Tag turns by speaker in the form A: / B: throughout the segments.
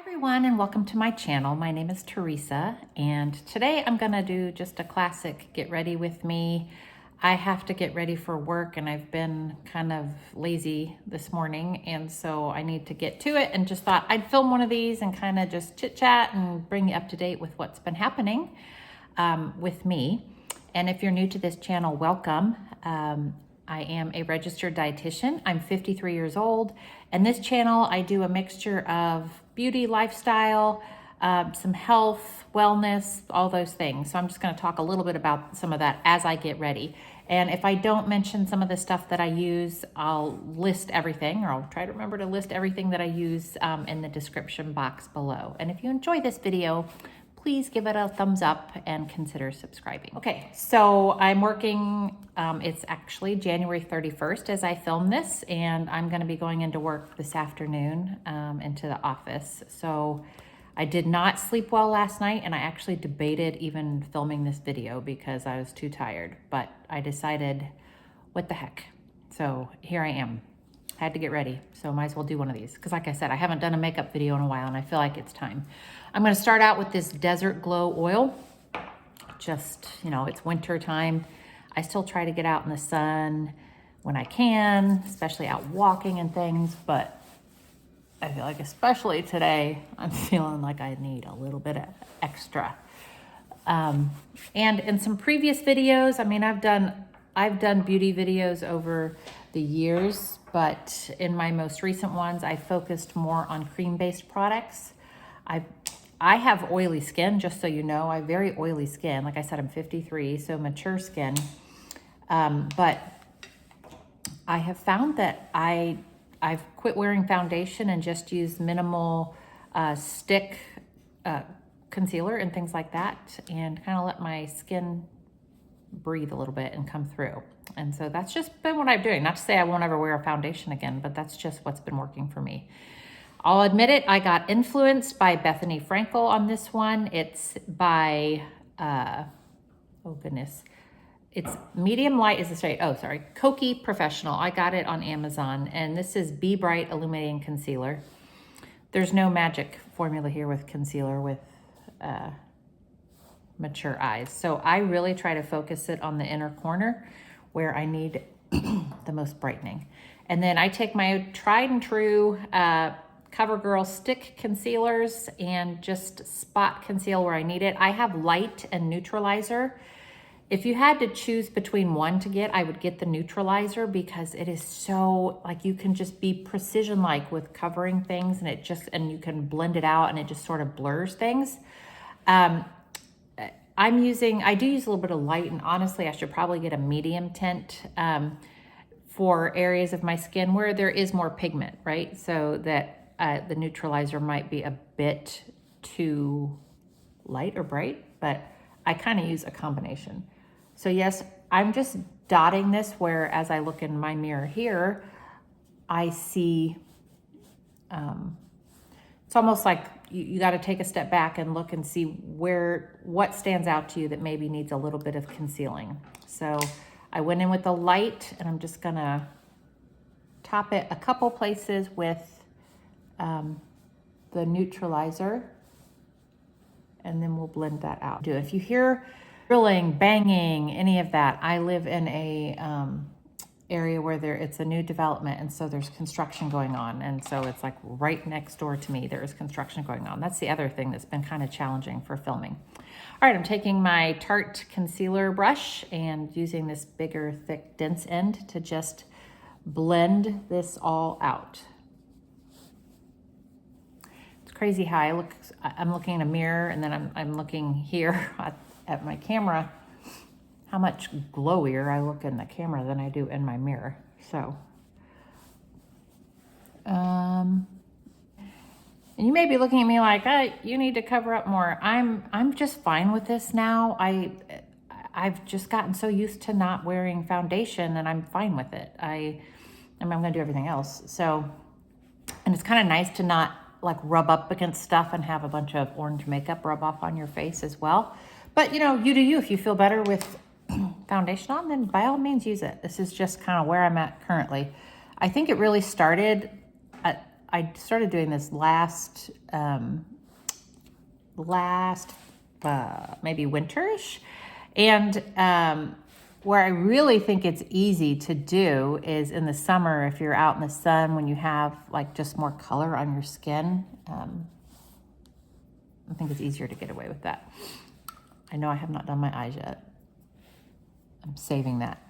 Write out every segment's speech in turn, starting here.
A: Everyone, and welcome to my channel. My name is Teresa, and today I'm gonna do just a classic get ready with me. I have to get ready for work and I've been kind of lazy this morning, and so I need to get to it, and just thought I'd film one of these and kind of just chit chat and bring you up to date with what's been happening with me. And if you're new to this channel, welcome. I am a registered dietitian. I'm 53 years old, and this channel I do a mixture of beauty, lifestyle, some health, wellness, all those things. So I'm just going to talk a little bit about some of that as I get ready. And if I don't mention some of the stuff that I use, I'll list everything, or I'll try to remember to list everything that I use in the description box below. And if you enjoy this video, please give it a thumbs up and consider subscribing. Okay, so I'm working, it's actually January 31st as I film this, and I'm gonna be going into work this afternoon into the office. So I did not sleep well last night, and I actually debated even filming this video because I was too tired, but I decided, what the heck? So here I am. Had to get ready, so might as well do one of these, because like I said, I haven't done a makeup video in a while and I feel like it's time. I'm going to start out with this Desert Glow oil. Just, you know, it's winter time. I still try to get out in the sun when I can, especially out walking and things, but I feel like especially today, I'm feeling like I need a little bit of extra. And in some previous videos, I mean, I've done beauty videos over the years, but in my most recent ones, I focused more on cream-based products. I have oily skin, just so you know. I have very oily skin. Like I said, I'm 53, so mature skin. But I have found that I've quit wearing foundation and just use minimal stick concealer and things like that, and kind of let my skin breathe a little bit and come through. And so that's just been what I'm doing. Not to say I won't ever wear a foundation again, but that's just what's been working for me. I'll admit it, I got influenced by Bethany Frankel on this one. It's by, oh goodness. It's medium light is the shade, oh sorry, Kokie Prrofessional. I got it on Amazon, and this is Be Bright Illuminating Concealer. There's no magic formula here with concealer with mature eyes. So I really try to focus it on the inner corner where I need the most brightening. And then I take my tried and true CoverGirl stick concealers and just spot conceal where I need it. I have light and neutralizer. If you had to choose between one to get, I would get the neutralizer, because it is so, like, you can just be precision-like with covering things, and it just, and you can blend it out and it just sort of blurs things. I do use a little bit of light, and honestly, I should probably get a medium tint for areas of my skin where there is more pigment, right? So that the neutralizer might be a bit too light or bright, but I kind of use a combination. So yes, I'm just dotting this where, as I look in my mirror here, I see, it's almost like you got to take a step back and look and see what stands out to you that maybe needs a little bit of concealing. So I went in with the light, and I'm just gonna top it a couple places with the neutralizer, and then we'll blend that out. If you hear drilling, banging, any of that, I live in a area where it's a new development, and so there's construction going on, and so it's like right next door to me there is construction going on. That's the other thing that's been kind of challenging for filming. All right, I'm taking my Tarte concealer brush and using this bigger, thick, dense end to just blend this all out. It's crazy how I'm looking in a mirror, and then I'm looking here at my camera, how much glowier I look in the camera than I do in my mirror. So, and you may be looking at me like, you need to cover up more. I'm just fine with this now. I've just gotten so used to not wearing foundation, and I'm fine with it. I'm gonna do everything else. So, and it's kind of nice to not like rub up against stuff and have a bunch of orange makeup rub off on your face as well. But you know, you do you. If you feel better with foundation on, then by all means use it. This is just kind of where I'm at currently. I think it really started I started doing this last maybe winterish. And where I really think it's easy to do is in the summer, if you're out in the sun, when you have like just more color on your skin. I think it's easier to get away with that. I know I have not done my eyes yet. I'm saving that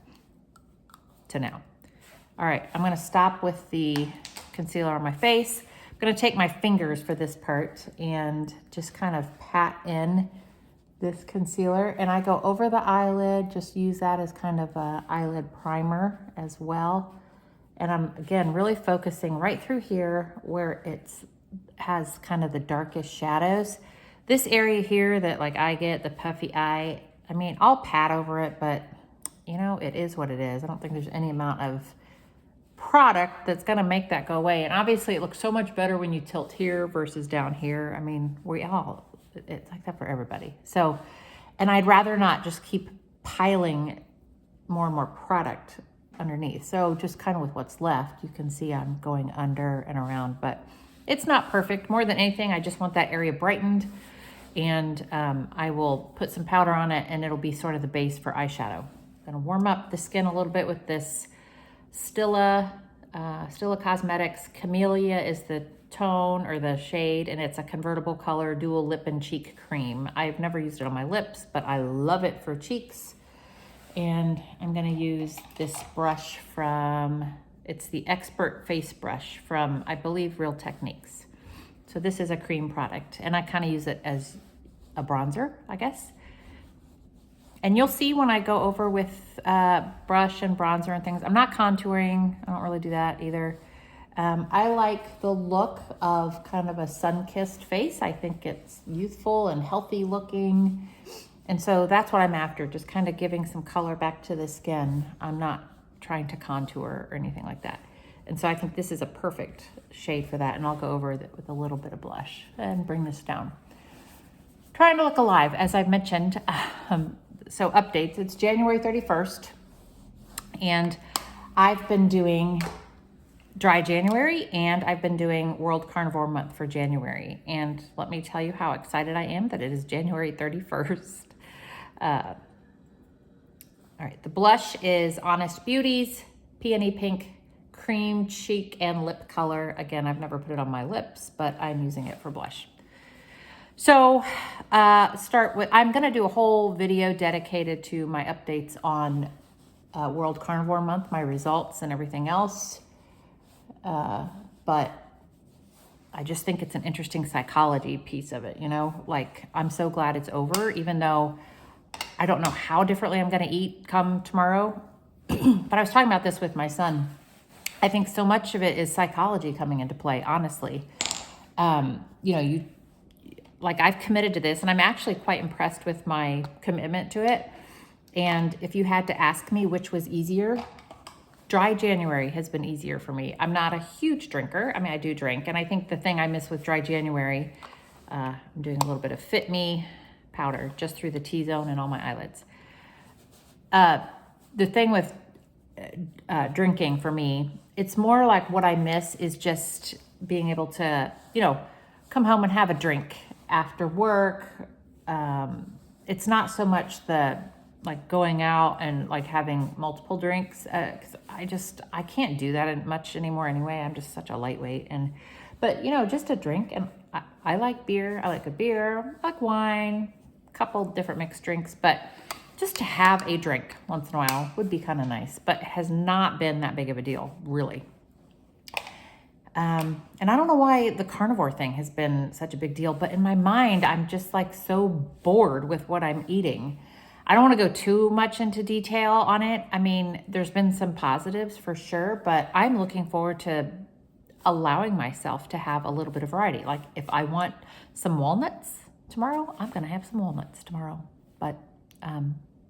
A: to now. All right, I'm gonna stop with the concealer on my face. I'm gonna take my fingers for this part and just kind of pat in this concealer, and I go over the eyelid, just use that as kind of a eyelid primer as well. And I'm, again, really focusing right through here where it's has kind of the darkest shadows. This area here that like I get, the puffy eye, I mean, I'll pat over it, but you know, it is what it is. I don't think there's any amount of product that's gonna make that go away. And obviously it looks so much better when you tilt here versus down here. I mean, it's like that for everybody. So, and I'd rather not just keep piling more and more product underneath. So just kind of with what's left, you can see I'm going under and around, but it's not perfect. More than anything, I just want that area brightened, and I will put some powder on it and it'll be sort of the base for eyeshadow. I'm gonna warm up the skin a little bit with this Stila Cosmetics. Camellia is the tone or the shade, and it's a convertible color dual lip and cheek cream. I've never used it on my lips, but I love it for cheeks. And I'm gonna use this brush from, it's the Expert Face Brush from, I believe, Real Techniques. So this is a cream product, and I kind of use it as a bronzer, I guess. And you'll see when I go over with brush and bronzer and things, I'm not contouring. I don't really do that either. I like the look of kind of a sun-kissed face. I think it's youthful and healthy looking. And so that's what I'm after, just kind of giving some color back to the skin. I'm not trying to contour or anything like that. And so I think this is a perfect shade for that. And I'll go over it with a little bit of blush and bring this down. Trying to look alive, as I've mentioned. So updates, it's January 31st. And I've been doing Dry January, and I've been doing World Carnivore Month for January. And let me tell you how excited I am that it is January 31st. All right, the blush is Honest Beauty's Peony Pink Cream Cheek and Lip Color. Again, I've never put it on my lips, but I'm using it for blush. So start with, I'm gonna do a whole video dedicated to my updates on World Carnivore Month, my results and everything else. But I just think it's an interesting psychology piece of it, you know, like I'm so glad it's over, even though I don't know how differently I'm going to eat come tomorrow. But I was talking about this with my son. I think so much of it is psychology coming into play, honestly. You know, I've committed to this, and I'm actually quite impressed with my commitment to it. And if you had to ask me which was easier, Dry January has been easier for me. I'm not a huge drinker. I mean, I do drink. And I think the thing I miss with Dry January, I'm doing a little bit of Fit Me powder just through the T-zone and all my eyelids. The thing with drinking for me, it's more like what I miss is just being able to, you know, come home and have a drink after work. It's not so much the like going out and like having multiple drinks. 'Cause I can't do that much anymore anyway. I'm just such a lightweight. But you know, just a drink. And I like beer. I like a beer, I like wine, a couple different mixed drinks, but just to have a drink once in a while would be kind of nice, but it has not been that big of a deal, really. And I don't know why the carnivore thing has been such a big deal, but in my mind, I'm just like so bored with what I'm eating. I don't want to go too much into detail on it. I mean, there's been some positives for sure, but I'm looking forward to allowing myself to have a little bit of variety. Like if I want some walnuts tomorrow, I'm going to have some walnuts tomorrow. But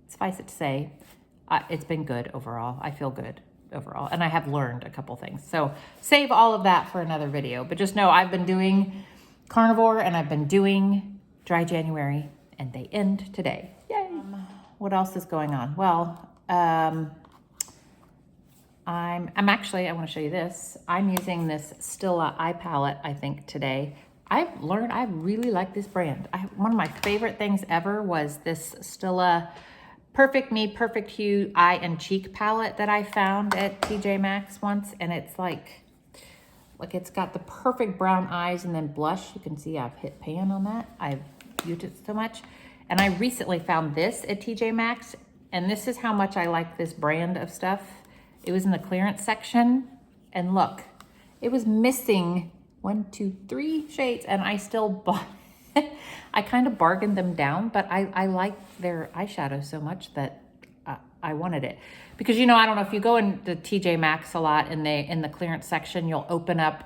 A: suffice it to say, it's been good overall. I feel good overall. And I have learned a couple things. So save all of that for another video. But just know I've been doing carnivore and I've been doing Dry January, and they end today. Yay! What else is going on? Well, I I want to show you this. I'm using this Stila eye palette, I think, today. I've learned I really like this brand. One of my favorite things ever was this Stila Perfect Me, Perfect Hue Eye and Cheek Palette that I found at TJ Maxx once. And it's like it's got the perfect brown eyes and then blush. You can see I've hit pan on that. I've used it so much. And I recently found this at TJ Maxx. And this is how much I like this brand of stuff. It was in the clearance section. And look, it was missing 1, 2, 3 shades, and I still bought it. I kind of bargained them down, but I like their eyeshadow so much that I wanted it. Because, you know, I don't know if you go into TJ Maxx a lot and in the clearance section, you'll open up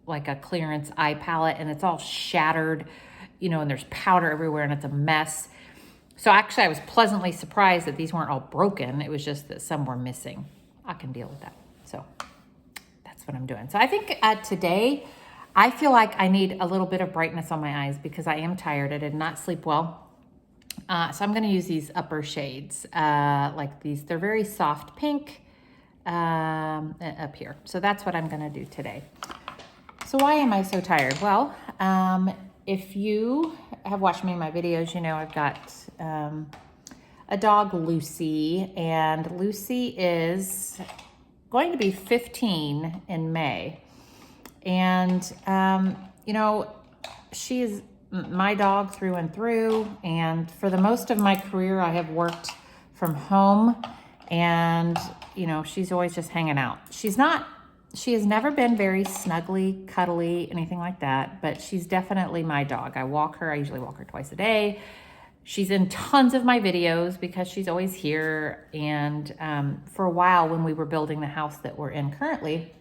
A: like a clearance eye palette and it's all shattered, you know, and there's powder everywhere and it's a mess. So actually I was pleasantly surprised that these weren't all broken. It was just that some were missing. I can deal with that. So that's what I'm doing. So I think today, I feel like I need a little bit of brightness on my eyes because I am tired. I did not sleep well. So I'm going to use these upper shades, like these. They're very soft pink up here. So that's what I'm going to do today. So why am I so tired? Well, if you have watched me in my videos, you know I've got a dog, Lucy, and Lucy is going to be 15 in May. And, you know, she is my dog through and through. And for the most of my career, I have worked from home and, you know, she's always just hanging out. She has never been very snuggly, cuddly, anything like that, but she's definitely my dog. I usually walk her twice a day. She's in tons of my videos because she's always here. And for a while when we were building the house that we're in currently,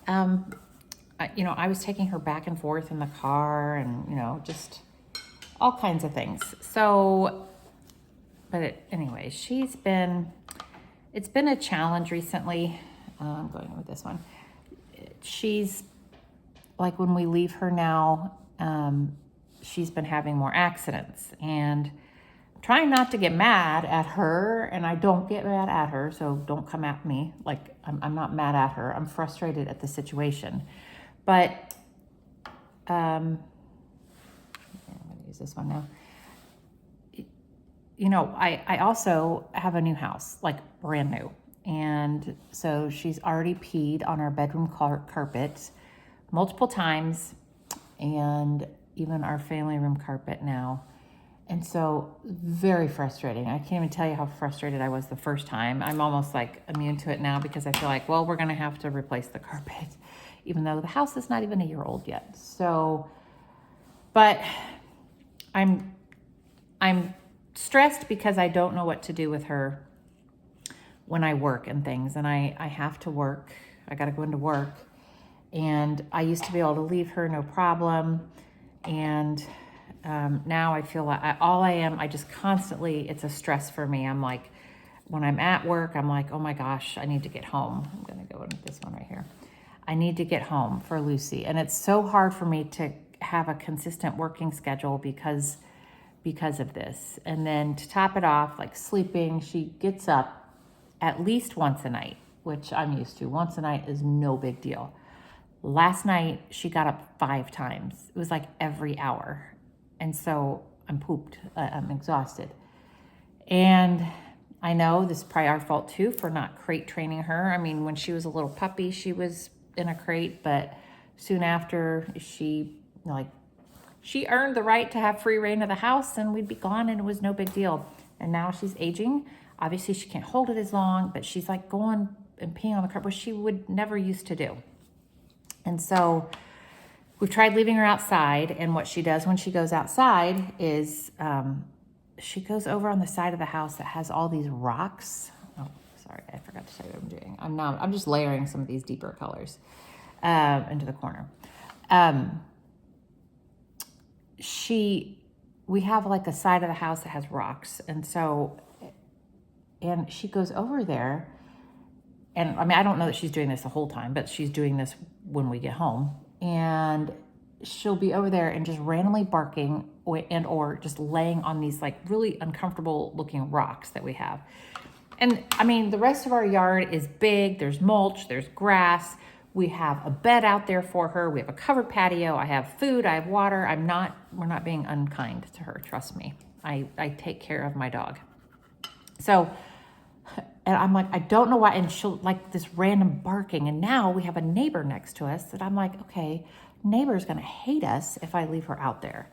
A: you know, I was taking her back and forth in the car and, you know, just all kinds of things. So, anyway, it's been a challenge recently. I'm going with this one. She's like, when we leave her now, she's been having more accidents and I'm trying not to get mad at her, and I don't get mad at her. So don't come at me. Like I'm not mad at her. I'm frustrated at the situation. But I'm going to use this one now. You know, I also have a new house, like brand new. And so she's already peed on our bedroom carpet multiple times, and even our family room carpet now. And so very frustrating. I can't even tell you how frustrated I was the first time. I'm almost like immune to it now because I feel like, well, we're going to have to replace the carpet, even though the house is not even a year old yet. So, but I'm stressed because I don't know what to do with her when I work and things. And I have to work. I got to go into work. And I used to be able to leave her no problem. And now I feel like I just constantly, it's a stress for me. I'm like, when I'm at work, I'm like, oh my gosh, I need to get home. I'm going to go into this one right here. I need to get home for Lucy. And it's so hard for me to have a consistent working schedule because of this. And then to top it off, like sleeping, she gets up at least once a night, which I'm used to. Once a night is no big deal. Last night, she got up 5 times. It was like every hour. And so I'm pooped. I'm exhausted. And I know this is probably our fault too for not crate training her. I mean, when she was a little puppy, she was in a crate, but soon after she earned the right to have free reign of the house and we'd be gone and it was no big deal. And now she's aging. Obviously she can't hold it as long, but she's like going and peeing on the carpet, which she would never used to do. And so we've tried leaving her outside, and what she does when she goes outside is she goes over on the side of the house that has all these rocks. Oh, sorry, I forgot to tell you what I'm doing. I'm just layering some of these deeper colors into the corner. We have like a side of the house that has rocks, and she goes over there, and I mean, I don't know that she's doing this the whole time, but she's doing this when we get home, and she'll be over there and just randomly barking or just laying on these like really uncomfortable looking rocks that we have. And I mean, the rest of our yard is big. There's mulch, there's grass. We have a bed out there for her. We have a covered patio. I have food, I have water. We're not being unkind to her. Trust me. I take care of my dog. So, and I'm like, I don't know why. And she'll like this random barking. And now we have a neighbor next to us that I'm like, okay, neighbor's going to hate us if I leave her out there.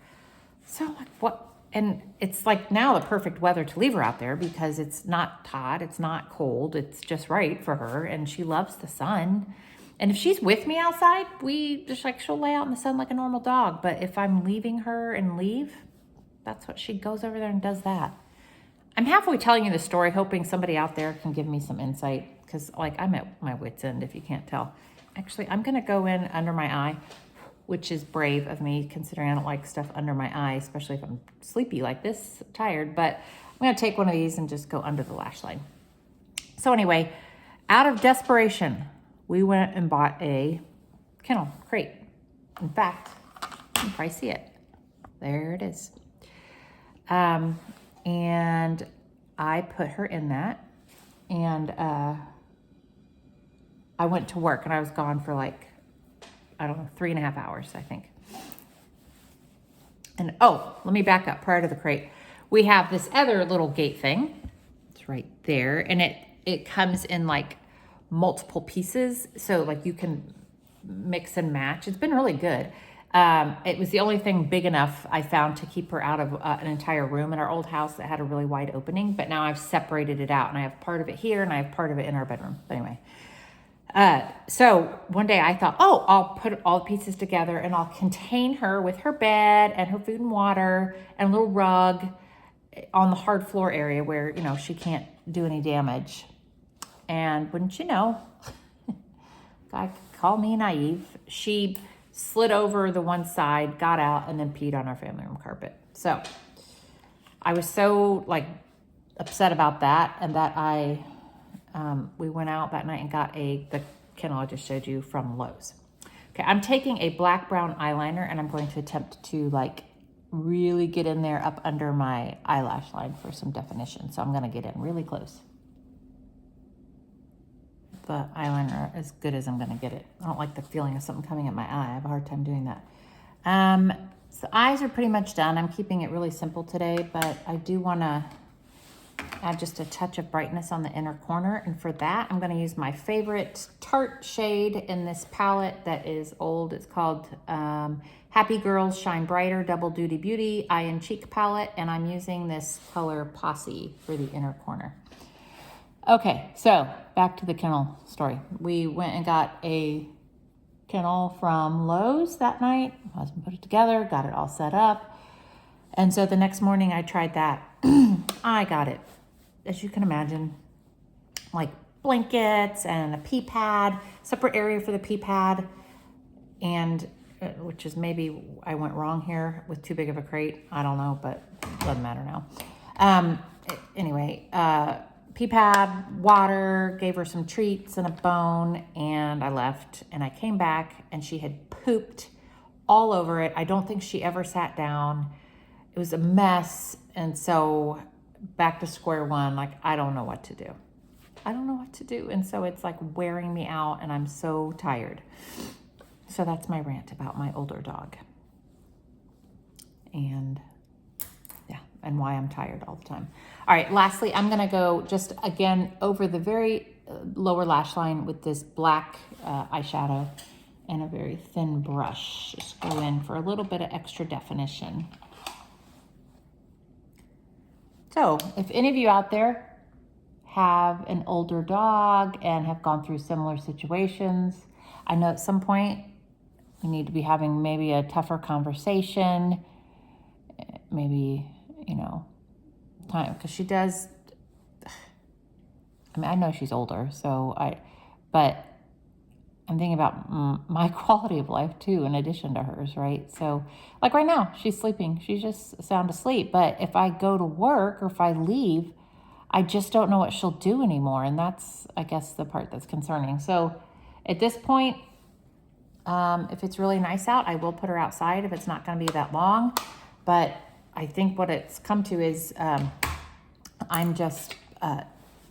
A: So I'm like, what? And it's like now the perfect weather to leave her out there because it's not hot, it's not cold, it's just right for her, and she loves the sun. And if she's with me outside, we just like, she'll lay out in the sun like a normal dog. But if I'm leaving her and leave, that's what she goes over there and does that. I'm halfway telling you the story, hoping somebody out there can give me some insight because like I'm at my wit's end if you can't tell. Actually, I'm gonna go in under my eye, which is brave of me considering I don't like stuff under my eye, especially if I'm sleepy like this, tired. But I'm gonna take one of these and just go under the lash line. So anyway, out of desperation, we went and bought a kennel crate. In fact, you can probably see it. There it is. And I put her in that, and I went to work, and I was gone for like, I don't know, 3.5 hours, I think. And oh, let me back up prior to the crate. We have this other little gate thing. It's right there. And it comes in like multiple pieces. So like you can mix and match. It's been really good. It was the only thing big enough I found to keep her out of an entire room in our old house that had a really wide opening. But now I've separated it out, and I have part of it here and I have part of it in our bedroom. But anyway. So one day I thought, oh, I'll put all the pieces together and I'll contain her with her bed and her food and water and a little rug on the hard floor area where, you know, she can't do any damage. And wouldn't you know, God, call me naive. She slid over the one side, got out, and then peed on our family room carpet. So I was so like upset about that, and that we went out that night and got the kennel I just showed you from Lowe's. Okay, I'm taking a black brown eyeliner and I'm going to attempt to like really get in there up under my eyelash line for some definition. So I'm going to get in really close. The eyeliner as good as I'm going to get it. I don't like the feeling of something coming at my eye. I have a hard time doing that. So eyes are pretty much done. I'm keeping it really simple today, but I do want to add just a touch of brightness on the inner corner. And for that, I'm going to use my favorite Tarte shade in this palette that is old. It's called Happy Girls Shine Brighter Double Duty Beauty Eye Cheek Palette. And I'm using this color Posse for the inner corner. Okay, so back to the kennel story. We went and got a kennel from Lowe's that night. My husband put it together, got it all set up. And so the next morning I tried that. I got it, as you can imagine, like blankets and a pee pad, separate area for the pee pad, and which is maybe I went wrong here with too big of a crate. I don't know, but it doesn't matter now. Anyway, pee pad, water, gave her some treats and a bone, and I left. And I came back and she had pooped all over it. I don't think she ever sat down. It was a mess. And so back to square one, like, I don't know what to do. I don't know what to do. And so it's like wearing me out and I'm so tired. So that's my rant about my older dog. And yeah, and why I'm tired all the time. All right, lastly, I'm gonna go just again over the very lower lash line with this black eyeshadow and a very thin brush. Just go in for a little bit of extra definition. So if any of you out there have an older dog and have gone through similar situations, I know at some point you need to be having maybe a tougher conversation, maybe, you know, time, because she does, I mean, I know she's older, but I'm thinking about my quality of life too, in addition to hers, right? So like right now, she's sleeping. She's just sound asleep. But if I go to work or if I leave, I just don't know what she'll do anymore. And that's, I guess, the part that's concerning. So at this point, if it's really nice out, I will put her outside if it's not going to be that long. But I think what it's come to is I'm just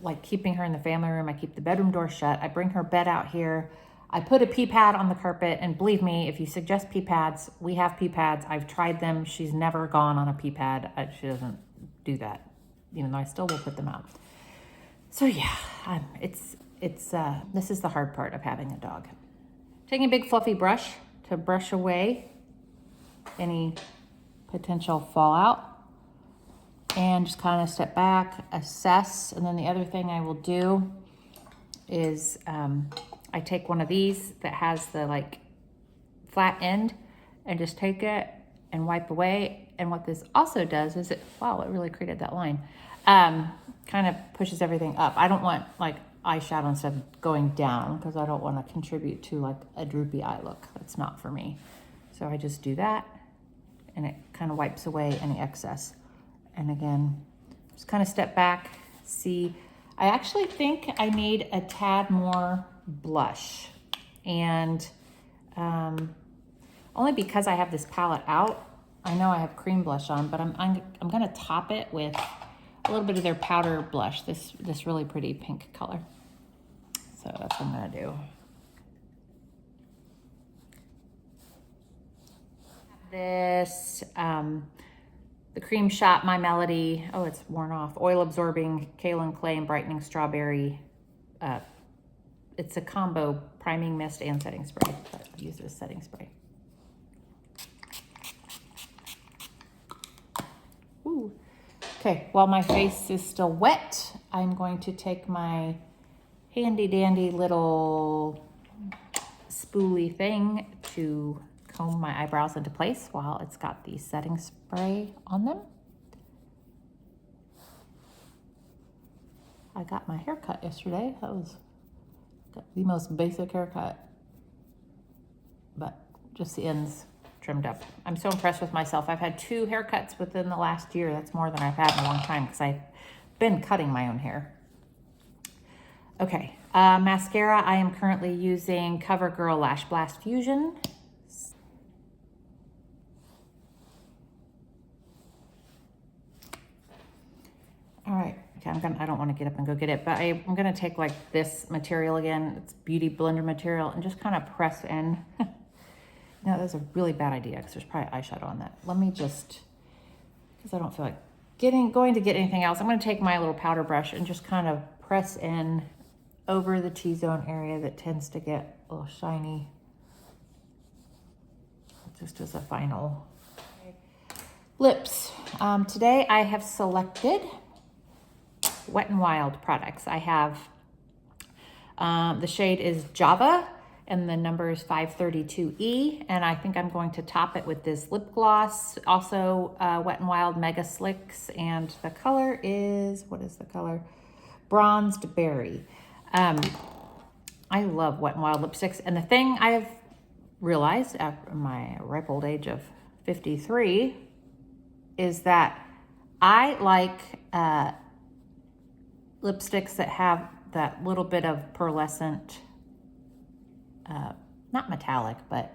A: like keeping her in the family room. I keep the bedroom door shut. I bring her bed out here. I put a pee pad on the carpet, and believe me, if you suggest pee pads, we have pee pads. I've tried them. She's never gone on a pee pad. She doesn't do that, even though I still will put them out. So yeah, this is the hard part of having a dog. Taking a big fluffy brush to brush away any potential fallout, and just kind of step back, assess. And then the other thing I will do is I take one of these that has the like flat end and just take it and wipe away. And what this also does is wow, it really created that line. Kind of pushes everything up. I don't want like eyeshadow and stuff going down because I don't want to contribute to like a droopy eye look. That's not for me. So I just do that, and it kind of wipes away any excess. And again, just kind of step back, see. I actually think I need a tad more blush, and only because I have this palette out. I know I have cream blush on, but I'm gonna top it with a little bit of their powder blush, this really pretty pink color. So that's what I'm gonna do. This, the Cream Shop My Melody, oh, it's worn off, oil absorbing Kaolin Clay and brightening strawberry. It's a combo priming mist and setting spray, but I use this setting spray. Ooh. Okay, while my face is still wet, I'm going to take my handy dandy little spoolie thing to comb my eyebrows into place while it's got the setting spray on them. I got my haircut yesterday. That was the most basic haircut, but just the ends trimmed up. I'm so impressed with myself. I've had 2 haircuts within the last year. That's more than I've had in a long time because I've been cutting my own hair. Okay, mascara. I am currently using CoverGirl Lash Blast Fusion. All right, okay, I don't want to get up and go get it, but I'm gonna take like this material again. It's Beauty Blender material, and just kind of press in. No, that's a really bad idea because there's probably eyeshadow on that. Let me just, because I don't feel like going to get anything else. I'm going to take my little powder brush and just kind of press in over the T-zone area that tends to get a little shiny. Just as a final. Lips. Today I have selected Wet n Wild products. I have, the shade is Java, and the number is 532E, and I think I'm going to top it with this lip gloss, also Wet n Wild Mega Slicks, and the color is, what is the color? Bronzed Berry. I love Wet n Wild lipsticks, and the thing I've realized after my ripe old age of 53 is that I like lipsticks that have that little bit of pearlescent, not metallic, but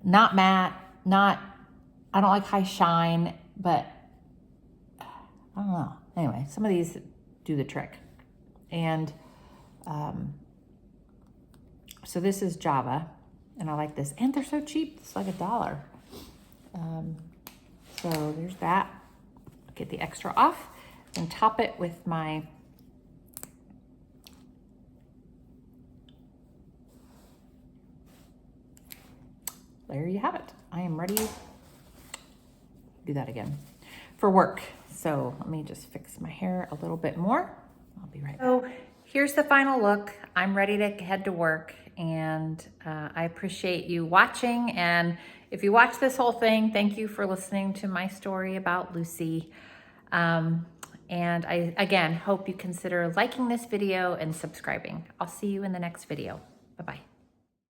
A: not matte, I don't like high shine, but I don't know. Anyway, some of these do the trick. And so this is Java, and I like this. And they're so cheap, it's like $1. So there's that. Get the extra off and top it with my there you have it. I am ready to do that again for work. So let me just fix my hair a little bit more. I'll be right back. So here's the final look. I'm ready to head to work, and I appreciate you watching. And if you watch this whole thing, thank you for listening to my story about Lucy. And I, again, hope you consider liking this video and subscribing. I'll see you in the next video. Bye-bye.